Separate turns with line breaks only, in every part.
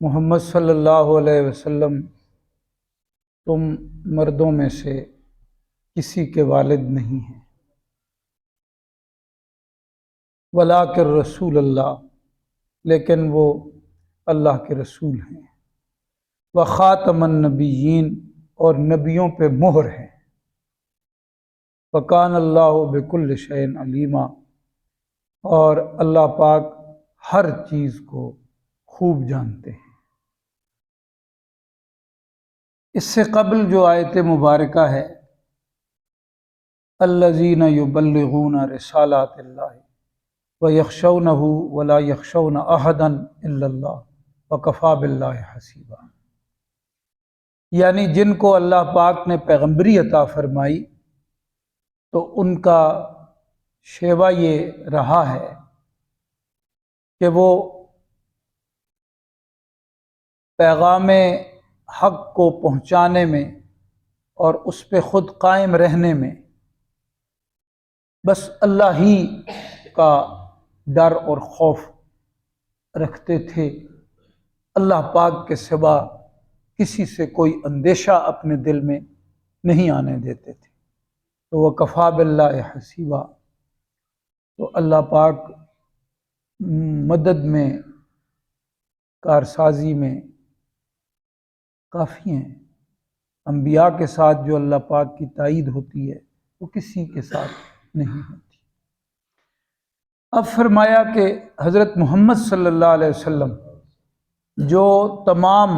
محمد صلی اللہ علیہ وسلم تم مردوں میں سے کسی کے والد نہیں ہیں، ولاکن رسول اللہ، لیکن وہ اللہ کے رسول ہیں، وخاتم النبیین، اور نبیوں پہ مہر ہیں، وکان اللہ بکل شیء علیما، اور اللہ پاک ہر چیز کو خوب جانتے ہیں۔ اس سے قبل جو آیت مبارکہ ہے الذین یبلغون رسالات اللہ ویخشونہ ولا یخشون احدا الا اللہ وکفی باللہ حسیبا، یعنی جن کو اللہ پاک نے پیغمبری عطا فرمائی تو ان کا شیوا یہ رہا ہے کہ وہ پیغام حق کو پہنچانے میں اور اس پہ خود قائم رہنے میں بس اللہ ہی کا ڈر اور خوف رکھتے تھے، اللہ پاک کے سوا کسی سے کوئی اندیشہ اپنے دل میں نہیں آنے دیتے تھے۔ تو وہ کفا باللہ حسیبا، تو اللہ پاک مدد میں، کارسازی میں کافی ہیں۔ انبیاء کے ساتھ جو اللہ پاک کی تائید ہوتی ہے وہ کسی کے ساتھ نہیں ہوتی۔ اب فرمایا کہ حضرت محمد صلی اللہ علیہ وسلم جو تمام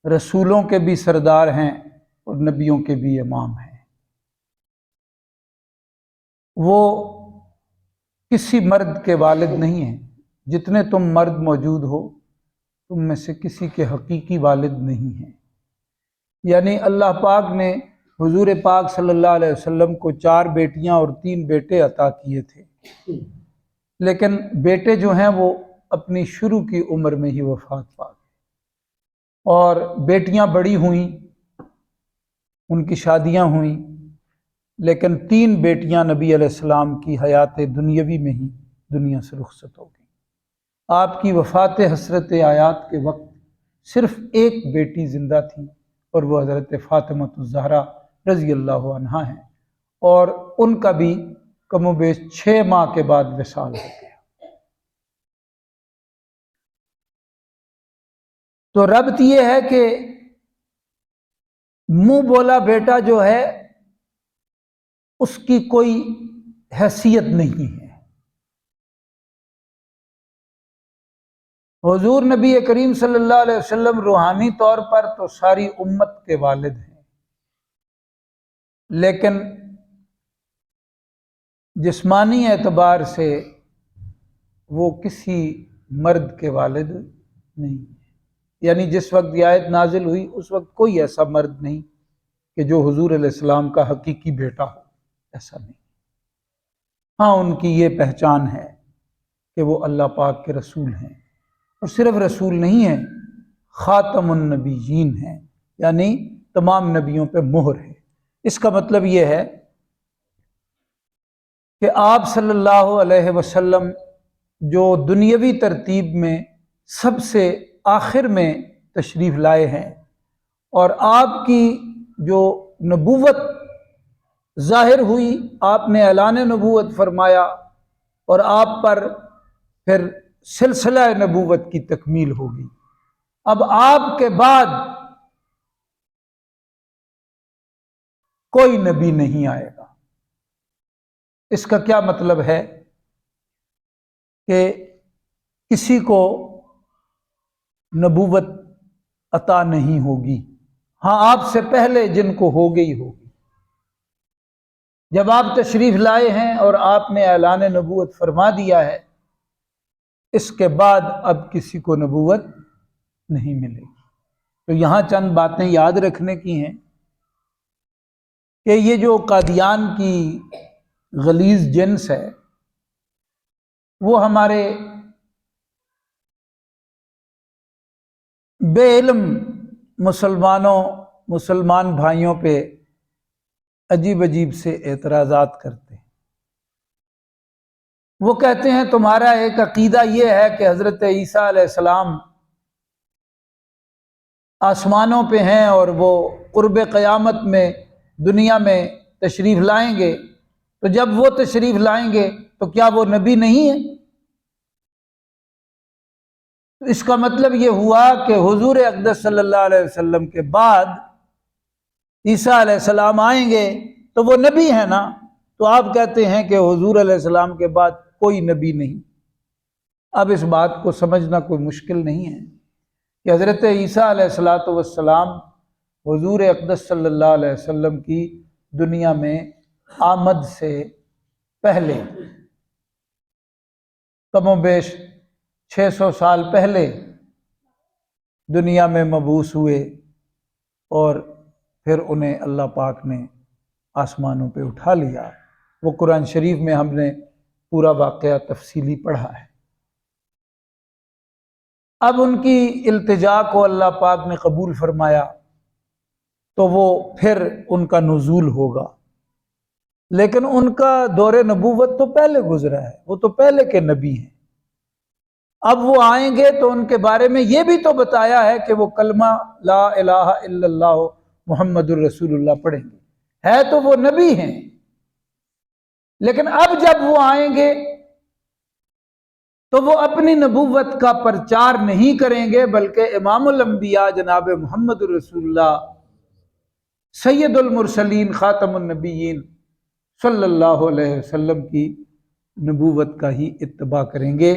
رسولوں کے بھی سردار ہیں اور نبیوں کے بھی امام ہیں، وہ کسی مرد کے والد نہیں ہیں۔ جتنے تم مرد موجود ہو تم میں سے کسی کے حقیقی والد نہیں ہیں۔ یعنی اللہ پاک نے حضور پاک صلی اللہ علیہ وسلم کو 4 بیٹیاں اور 3 بیٹے عطا کیے تھے، لیکن بیٹے جو ہیں وہ اپنی شروع کی عمر میں ہی وفات پا گئے، اور بیٹیاں بڑی ہوئیں، ان کی شادیاں ہوئیں، لیکن 3 بیٹیاں نبی علیہ السلام کی حیات دنیاوی میں ہی دنیا سے رخصت ہو گئیں۔ آپ کی وفات حسرت آیات کے وقت صرف ایک بیٹی زندہ تھی، اور وہ حضرت فاطمہ الزہرا رضی اللہ عنہا ہیں، اور ان کا بھی کم و بیش 6 ماہ کے بعد وصال ہو گیا۔ تو ربط یہ ہے کہ منہ بولا بیٹا جو ہے اس کی کوئی حیثیت نہیں ہے۔ حضور نبی کریم صلی اللہ علیہ وسلم روحانی طور پر تو ساری امت کے والد ہیں، لیکن جسمانی اعتبار سے وہ کسی مرد کے والد نہیں ہیں۔ یعنی جس وقت یہ آیت نازل ہوئی اس وقت کوئی ایسا مرد نہیں کہ جو حضور علیہ السلام کا حقیقی بیٹا ہو، ایسا نہیں۔ ہاں، ان کی یہ پہچان ہے کہ وہ اللہ پاک کے رسول ہیں، اور صرف رسول نہیں ہیں، خاتم النبیین ہیں، یعنی تمام نبیوں پہ مہر ہے۔ اس کا مطلب یہ ہے کہ آپ صلی اللہ علیہ وسلم جو دنیاوی ترتیب میں سب سے آخر میں تشریف لائے ہیں، اور آپ کی جو نبوت ظاہر ہوئی، آپ نے اعلان نبوت فرمایا، اور آپ پر پھر سلسلہ نبوت کی تکمیل ہوگی۔ اب آپ کے بعد کوئی نبی نہیں آئے گا۔ اس کا کیا مطلب ہے کہ کسی کو نبوت عطا نہیں ہوگی، ہاں آپ سے پہلے جن کو ہو گئی ہوگی۔ جب آپ تشریف لائے ہیں اور آپ نے اعلان نبوت فرما دیا ہے، اس کے بعد اب کسی کو نبوت نہیں ملے گی۔ تو یہاں چند باتیں یاد رکھنے کی ہیں کہ یہ جو قادیان کی غلیظ جنس ہے وہ ہمارے بے علم مسلمان بھائیوں پہ عجیب عجیب سے اعتراضات کرتے ہیں۔ وہ کہتے ہیں تمہارا ایک عقیدہ یہ ہے کہ حضرت عیسیٰ علیہ السلام آسمانوں پہ ہیں اور وہ قرب قیامت میں دنیا میں تشریف لائیں گے، تو جب وہ تشریف لائیں گے تو کیا وہ نبی نہیں ہیں؟ تو اس کا مطلب یہ ہوا کہ حضور اقدس صلی اللہ علیہ وسلم کے بعد عیسیٰ علیہ السلام آئیں گے تو وہ نبی ہیں نا، تو آپ کہتے ہیں کہ حضور علیہ السلام کے بعد کوئی نبی نہیں۔ اب اس بات کو سمجھنا کوئی مشکل نہیں ہے کہ حضرت عیسیٰ علیہ السلام حضور اقدس صلی اللہ علیہ وسلم کی دنیا میں آمد سے پہلے کم و بیش 600 سال پہلے دنیا میں مبعوث ہوئے، اور پھر انہیں اللہ پاک نے آسمانوں پہ اٹھا لیا۔ وہ قرآن شریف میں ہم نے پورا واقعہ تفصیلی پڑھا ہے۔ اب ان کی التجا کو اللہ پاک نے قبول فرمایا تو وہ پھر ان کا نزول ہوگا، لیکن ان کا دور نبوت تو پہلے گزرا ہے، وہ تو پہلے کے نبی ہیں۔ اب وہ آئیں گے تو ان کے بارے میں یہ بھی تو بتایا ہے کہ وہ کلمہ لا الہ الا اللہ محمد الرسول اللہ پڑھیں گے، ہے تو وہ نبی ہیں، لیکن اب جب وہ آئیں گے تو وہ اپنی نبوت کا پرچار نہیں کریں گے، بلکہ امام الانبیاء جناب محمد الرسول اللہ سید المرسلین خاتم النبیین صلی اللہ علیہ وسلم کی نبوت کا ہی اتباع کریں گے،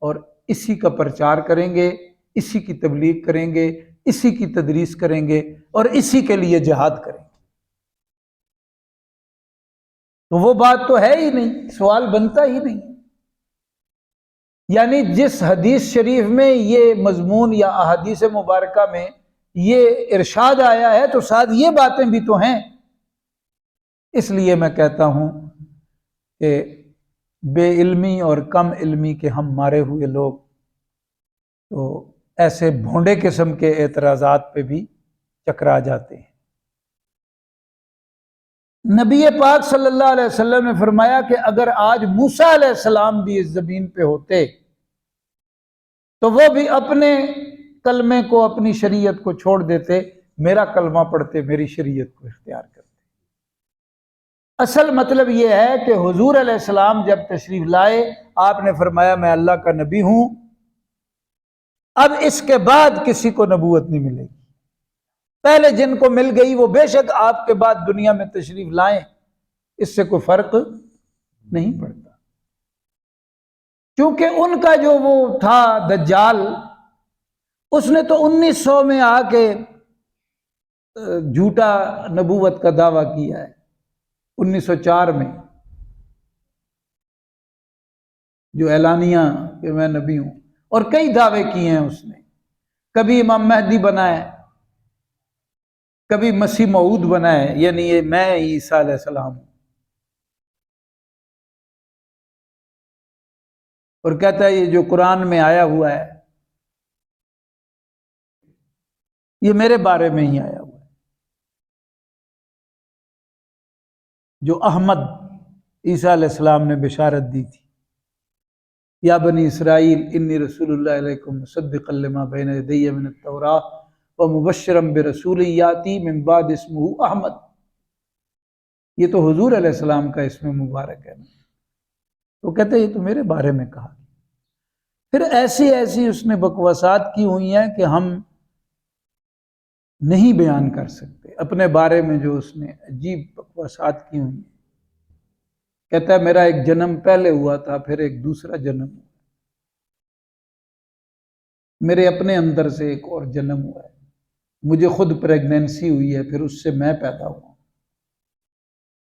اور اسی کا پرچار کریں گے، اسی کی تبلیغ کریں گے، اسی کی تدریس کریں گے، اور اسی کے لیے جہاد کریں گے۔ تو وہ بات تو ہے ہی نہیں، سوال بنتا ہی نہیں۔ یعنی جس حدیث شریف میں یہ مضمون یا احادیث مبارکہ میں یہ ارشاد آیا ہے تو ساتھ یہ باتیں بھی تو ہیں۔ اس لیے میں کہتا ہوں کہ بے علمی اور کم علمی کے ہم مارے ہوئے لوگ تو ایسے بھونڈے قسم کے اعتراضات پہ بھی چکرا جاتے ہیں۔ نبی پاک صلی اللہ علیہ وسلم نے فرمایا کہ اگر آج موسیٰ علیہ السلام بھی اس زمین پہ ہوتے تو وہ بھی اپنے کلمے کو، اپنی شریعت کو چھوڑ دیتے، میرا کلمہ پڑھتے، میری شریعت کو اختیار کرتے۔ اصل مطلب یہ ہے کہ حضور علیہ السلام جب تشریف لائے، آپ نے فرمایا میں اللہ کا نبی ہوں، اب اس کے بعد کسی کو نبوت نہیں ملے گی۔ پہلے جن کو مل گئی وہ بے شک آپ کے بعد دنیا میں تشریف لائیں، اس سے کوئی فرق نہیں پڑتا، کیونکہ ان کا جو وہ تھا دجال، اس نے تو 1900 میں آ کے جھوٹا نبوت کا دعویٰ کیا ہے، 1904 میں جو اعلانیہ کہ میں نبی ہوں، اور کئی دعوے کیے ہیں اس نے، کبھی امام مہدی بنا ہے، کبھی مسیح موعود بنا ہے، یعنی یہ میں عیسیٰ علیہ السلام ہوں، اور کہتا ہے یہ جو قرآن میں آیا ہوا ہے یہ میرے بارے میں ہی آیا ہوا ہے۔ جو احمد عیسیٰ علیہ السلام نے بشارت دی تھی، یا بنی اسرائیل انی رسول اللہ علیکم مصدقا لما بین یدی من التوراۃ ومبشرا برسول یاتی من بعد اسمہ احمد، یہ تو حضور علیہ السلام کا اسم مبارک ہے، تو کہتے ہیں یہ تو میرے بارے میں کہا۔ پھر ایسی اس نے بکواسات کی ہوئی ہیں کہ ہم نہیں بیان کر سکتے اپنے بارے میں، جو اس نے عجیب بکواسات کی ہوئی ہیں۔ کہتا ہے میرا ایک جنم پہلے ہوا تھا، پھر ایک دوسرا جنم ہوا، میرے اپنے اندر سے ایک اور جنم ہوا ہے، مجھے خود پریگنینسی ہوئی ہے، پھر اس سے میں پیدا ہوا۔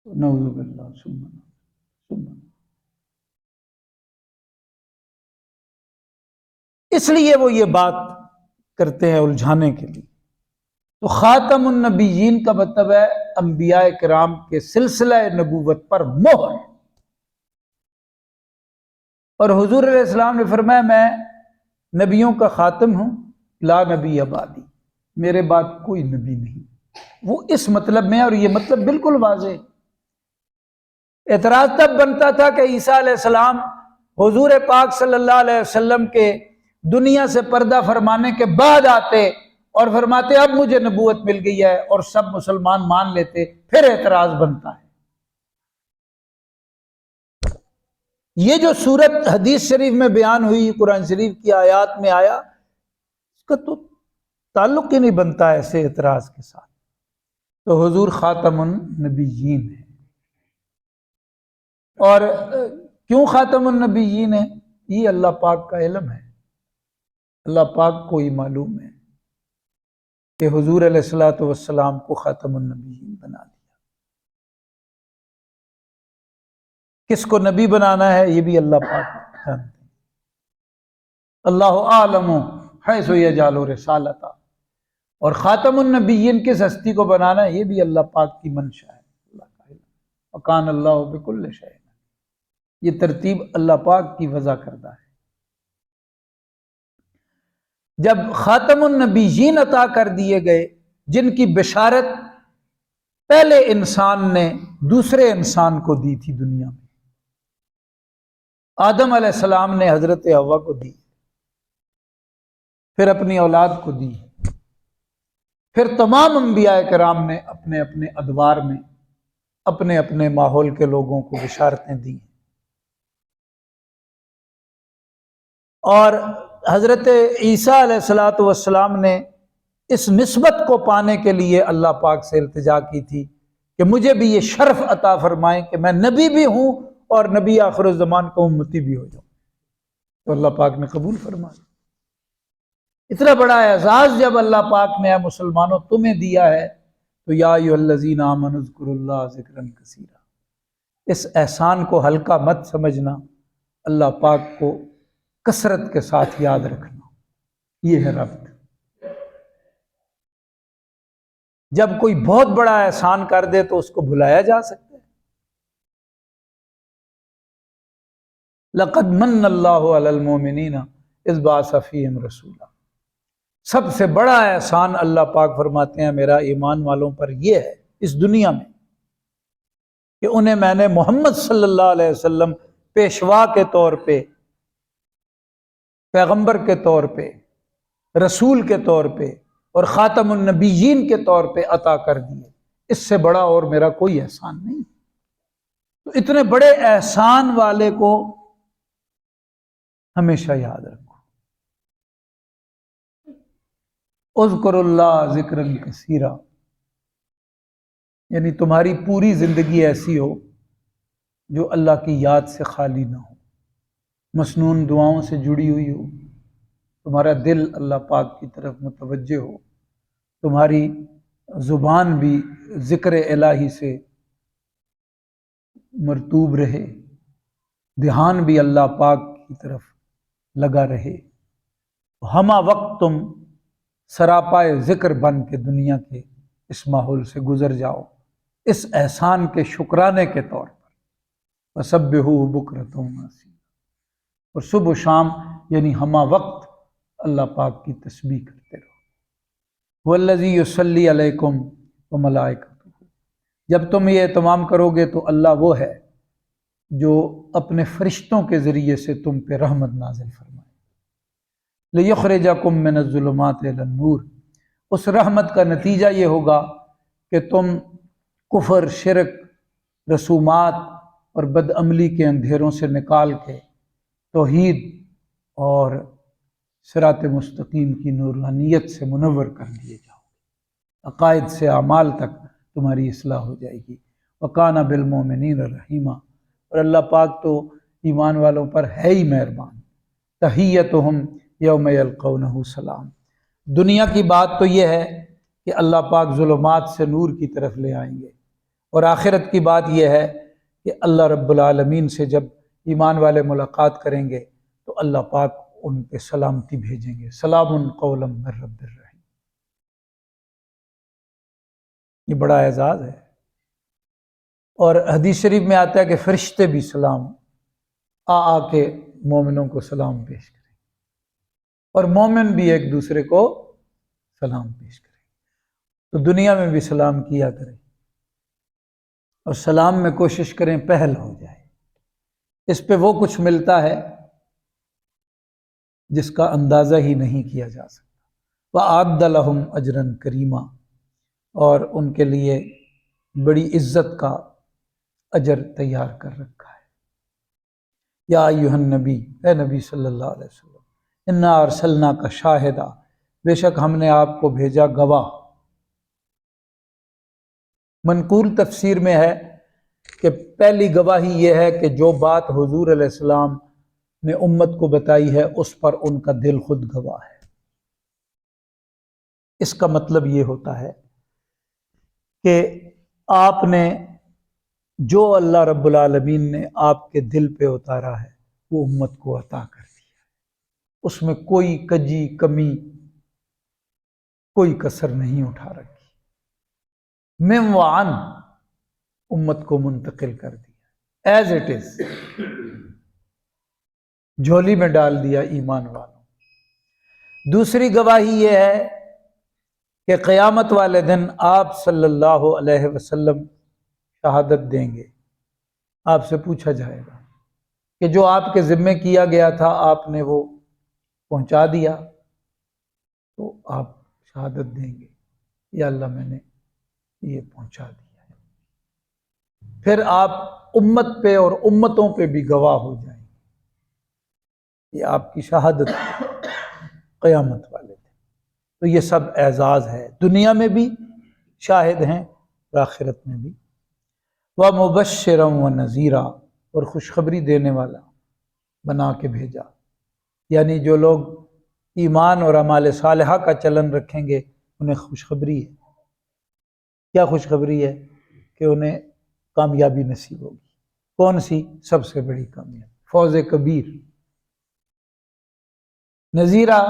نعوذ باللہ ثم اس لیے وہ یہ بات کرتے ہیں الجھانے کے لیے۔ تو خاتم النبیین کا مطلب ہے انبیاء کرام کے سلسلہ نبوت پر مہر، اور حضور علیہ السلام نے فرمایا میں نبیوں کا خاتم ہوں، لا نبی بعدی، میرے بعد کوئی نبی نہیں۔ وہ اس مطلب میں، اور یہ مطلب بالکل واضح۔ اعتراض تب بنتا تھا کہ عیسیٰ علیہ السلام حضور پاک صلی اللہ علیہ وسلم کے دنیا سے پردہ فرمانے کے بعد آتے اور فرماتے اب مجھے نبوت مل گئی ہے، اور سب مسلمان مان لیتے، پھر اعتراض بنتا ہے۔ یہ جو صورت حدیث شریف میں بیان ہوئی، قرآن شریف کی آیات میں آیا، اس کا تو تعلق ہی نہیں بنتا ایسے اعتراض کے ساتھ۔ تو حضور خاتم النبیین ہے۔ اور کیوں خاتم النبیین ہے؟ یہ اللہ پاک کا علم ہے، اللہ پاک کو ہی معلوم ہے کہ حضور علیہ الصلوۃ والسلام کو خاتم النبیین بنا دیا۔ کس کو نبی بنانا ہے یہ بھی اللہ پاک جانتے ہیں۔ اللہ اعلم حیث یجعل رسالتہ، اور خاتم النبیین کس ہستی کو بنانا ہے یہ بھی اللہ پاک کی منشا ہے، اللہ کا علم۔ وکان اللہ بکل شیء، یہ ترتیب اللہ پاک کی وضع کردہ ہے۔ جب خاتم النبیین عطا کر دیے گئے، جن کی بشارت پہلے انسان نے دوسرے انسان کو دی تھی دنیا میں، آدم علیہ السلام نے حضرت حوا کو دی، پھر اپنی اولاد کو دی، پھر تمام انبیاء کرام نے اپنے اپنے ادوار میں اپنے اپنے ماحول کے لوگوں کو بشارتیں دی، اور حضرت عیسیٰ علیہ السلام نے اس نسبت کو پانے کے لیے اللہ پاک سے التجا کی تھی کہ مجھے بھی یہ شرف عطا فرمائیں کہ میں نبی بھی ہوں اور نبی آخر الزمان کا امتی بھی ہو جاؤں، تو اللہ پاک نے قبول فرمایا۔ اتنا بڑا اعزاز جب اللہ پاک نے مسلمانوں تمہیں دیا ہے، تو یا ایھا الذین آمنوا اذکروا اللہ ذکرا کثیرا، اس احسان کو ہلکا مت سمجھنا، اللہ پاک کو کثرت کے ساتھ یاد رکھنا، یہ ہے ربط۔ جب کوئی بہت بڑا احسان کر دے تو اس کو بھلایا جا سکتا ہے۔ لقد من اللہ علی المؤمنین اذ بعث فیہم رسولا، سب سے بڑا احسان اللہ پاک فرماتے ہیں میرا ایمان والوں پر یہ ہے اس دنیا میں کہ انہیں میں نے محمد صلی اللہ علیہ وسلم پیشوا کے طور پہ، پیغمبر کے طور پہ، رسول کے طور پہ اور خاتم النبیین کے طور پہ عطا کر دیے، اس سے بڑا اور میرا کوئی احسان نہیں۔ تو اتنے بڑے احسان والے کو ہمیشہ یاد رکھو۔ اذکروا اللہ ذکرا کثیرا، یعنی تمہاری پوری زندگی ایسی ہو جو اللہ کی یاد سے خالی نہ ہو، مسنون دعاؤں سے جڑی ہوئی ہو، تمہارا دل اللہ پاک کی طرف متوجہ ہو، تمہاری زبان بھی ذکر الہی سے مرطوب رہے، دھیان بھی اللہ پاک کی طرف لگا رہے، ہمہ وقت تم سراپائے ذکر بن کے دنیا کے اس ماحول سے گزر جاؤ، اس احسان کے شکرانے کے طور پر۔ وسبحوہ بکرۃ وَاصیلا، اور صبح و شام یعنی ہمہ وقت اللہ پاک کی تسبیح کرتے رہو۔ والذی یصلی علیکم وملائکتہ، جب تم یہ اہتمام کرو گے تو اللہ وہ ہے جو اپنے فرشتوں کے ذریعے سے تم پہ رحمت نازل فرمائے۔ لیخرجکم من الظلمات الی النور، اس رحمت کا نتیجہ یہ ہوگا کہ تم کفر، شرک، رسومات اور بدعملی کے اندھیروں سے نکال کے توحید اور صراط مستقیم کی نورانیت سے منور کر دیے جاؤ، عقائد سے اعمال تک تمہاری اصلاح ہو جائے گی۔ وَكَانَ بِالْمُؤْمِنِينَ رَحِيمًا، اور اللہ پاک تو ایمان والوں پر ہے ہی مہربان۔ تحیتہم یوم یلقونہ سلام، دنیا کی بات تو یہ ہے کہ اللہ پاک ظلمات سے نور کی طرف لے آئیں گے، اور آخرت کی بات یہ ہے کہ اللہ رب العالمین سے جب ایمان والے ملاقات کریں گے تو اللہ پاک ان پہ سلامتی بھیجیں گے، سلام قولا من رب الرحیم۔ یہ بڑا اعزاز ہے، اور حدیث شریف میں آتا ہے کہ فرشتے بھی سلام آ کے مومنوں کو سلام پیش کریں، اور مومن بھی ایک دوسرے کو سلام پیش کریں۔ تو دنیا میں بھی سلام کیا کریں، اور سلام میں کوشش کریں پہل ہو جائے، اس پہ وہ کچھ ملتا ہے جس کا اندازہ ہی نہیں کیا جا سکتا۔ وَأَعَدَّ لَهُمْ أَجْرًا كَرِيمًا، اور ان کے لیے بڑی عزت کا اجر تیار کر رکھا ہے۔ یا ایھا النبی، اے نبی صلی اللہ علیہ وسلم، انا ارسلناک شاہدا، بے شک ہم نے آپ کو بھیجا گواہ۔ منقول تفسیر میں ہے کہ پہلی گواہی یہ ہے کہ جو بات حضور علیہ السلام نے امت کو بتائی ہے اس پر ان کا دل خود گواہ ہے۔ اس کا مطلب یہ ہوتا ہے کہ آپ نے جو اللہ رب العالمین نے آپ کے دل پہ اتارا ہے وہ امت کو عطا کر دیا، اس میں کوئی کجی کمی، کوئی کسر نہیں اٹھا رکھی، من وعن، امت کو منتقل کر دیا ایز اٹ از، جھولی میں ڈال دیا ایمان والوں۔ دوسری گواہی یہ ہے کہ قیامت والے دن آپ صلی اللہ علیہ وسلم شہادت دیں گے، آپ سے پوچھا جائے گا کہ جو آپ کے ذمے کیا گیا تھا آپ نے وہ پہنچا دیا، تو آپ شہادت دیں گے یا اللہ میں نے یہ پہنچا دیا ہے۔ پھر آپ امت پہ اور امتوں پہ بھی گواہ ہو جائیں گے، یہ آپ کی شہادت قیامت والے دن۔ تو یہ سب اعزاز ہے، دنیا میں بھی شاہد ہیں اور آخرت میں بھی۔ وَمُبَشِّرًا وَنَذِيرًا، اور خوشخبری دینے والا بنا کے بھیجا، یعنی جو لوگ ایمان اور اعمال صالحہ کا چلن رکھیں گے انہیں خوشخبری ہے۔ کیا خوشخبری ہے؟ کہ انہیں کامیابی نصیب ہوگی۔ کون سی؟ سب سے بڑی کامیابی، فوز کبیر۔ نذیرہ،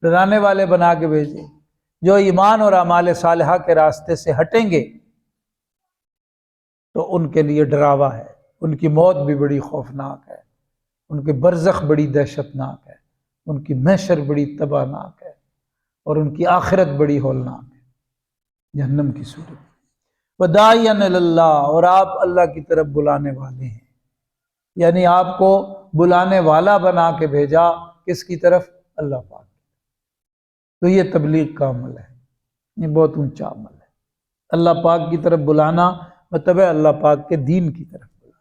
ڈرانے والے بنا کے بھیجے، جو ایمان اور اعمال صالحہ کے راستے سے ہٹیں گے تو ان کے لیے ڈراوا ہے، ان کی موت بھی بڑی خوفناک ہے، ان کے برزخ بڑی دہشت ناک ہے، ان کی محشر بڑی تباہناک ہے، اور ان کی آخرت بڑی ہولناک ہے، جہنم کی صورت۔ وَدَاعِيًا إِلَى اللَّهِ، اور آپ اللہ کی طرف بلانے والے ہیں، یعنی آپ کو بلانے والا بنا کے بھیجا، کس کی طرف؟ اللہ پاک۔ تو یہ تبلیغ کا عمل ہے، یہ بہت اونچا عمل ہے۔ اللہ پاک کی طرف بلانا مطلب ہے اللہ پاک کے دین کی طرف بلانا۔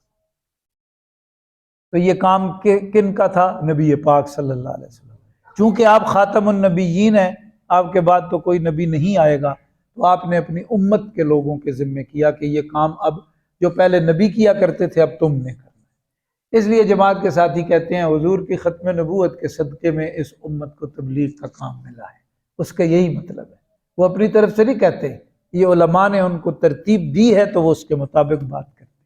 تو یہ کام کن کا تھا؟ نبی پاک صلی اللہ علیہ وسلم۔ چونکہ آپ خاتم النبیین ہیں، آپ کے بعد تو کوئی نبی نہیں آئے گا، تو آپ نے اپنی امت کے لوگوں کے ذمے کیا کہ یہ کام اب جو پہلے نبی کیا کرتے تھے اب تم نے کرنا ہے۔ اس لیے جماعت کے ساتھی کہتے ہیں حضور کی ختم نبوت کے صدقے میں اس امت کو تبلیغ کا کام ملا ہے، اس کا یہی مطلب ہے۔ وہ اپنی طرف سے نہیں کہتے، یہ علماء نے ان کو ترتیب دی ہے تو وہ اس کے مطابق بات کرتے ہیں۔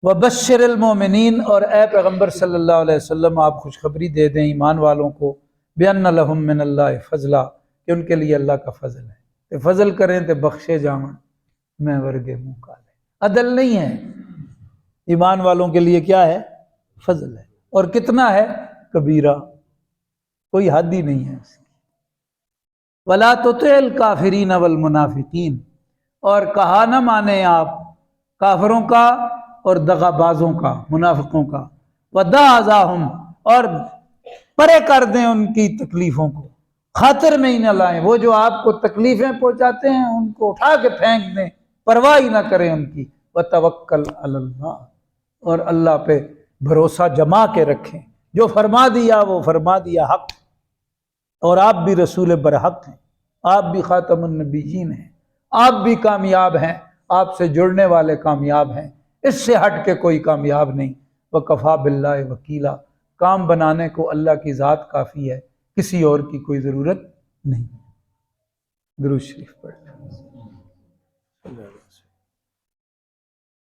وَبَشِّرِ الْمُؤْمِنِينَ، اور اے پیغمبر صلی اللہ علیہ وسلم آپ خوشخبری دے دیں ایمان والوں کو، بِأَنَّ لَهُم مِّنَ اللَّهِ فَضْلًا، کہ ان کے لیے اللہ کا فضل ہے، کہ فضل کریں تو بخشے جاؤں میں ورگے منہ کالے۔ عدل نہیں ہے، ایمان والوں کے لیے کیا ہے؟ فضل ہے، اور کتنا ہے؟ کبیرہ، کوئی حد ہی نہیں ہے اس کی۔ وَلَا تُطِعِ الْكَافِرِينَ وَالْمُنَافِقِينَ، اور کہا نہ مانیں آپ کافروں کا اور دغا بازوں کا، منافقوں کا، وَدَعْ أَذَاهُمْ، اور پرے کر دیں ان کی تکلیفوں کو، خاطر میں ہی نہ لائیں، وہ جو آپ کو تکلیفیں پہنچاتے ہیں ان کو اٹھا کے پھینک دیں، پرواہ ہی نہ کریں ان کی۔ وَتَوَكَّلْ عَلَى اللَّهِ، اور اللہ پہ بھروسہ جما کے رکھیں، جو فرما دیا وہ فرما دیا حق، اور آپ بھی رسول برحق ہیں، آپ بھی خاتم النبیین ہیں، آپ بھی کامیاب ہیں، آپ سے جڑنے والے کامیاب ہیں، اس سے ہٹ کے کوئی کامیاب نہیں۔ وَكَفَى بِاللَّهِ وَكِيلًا، کام بنانے کو اللہ کی ذات کافی ہے، کسی اور کی کوئی ضرورت نہیں۔ درود شریف پڑھ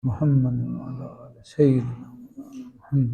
محمد سیدنا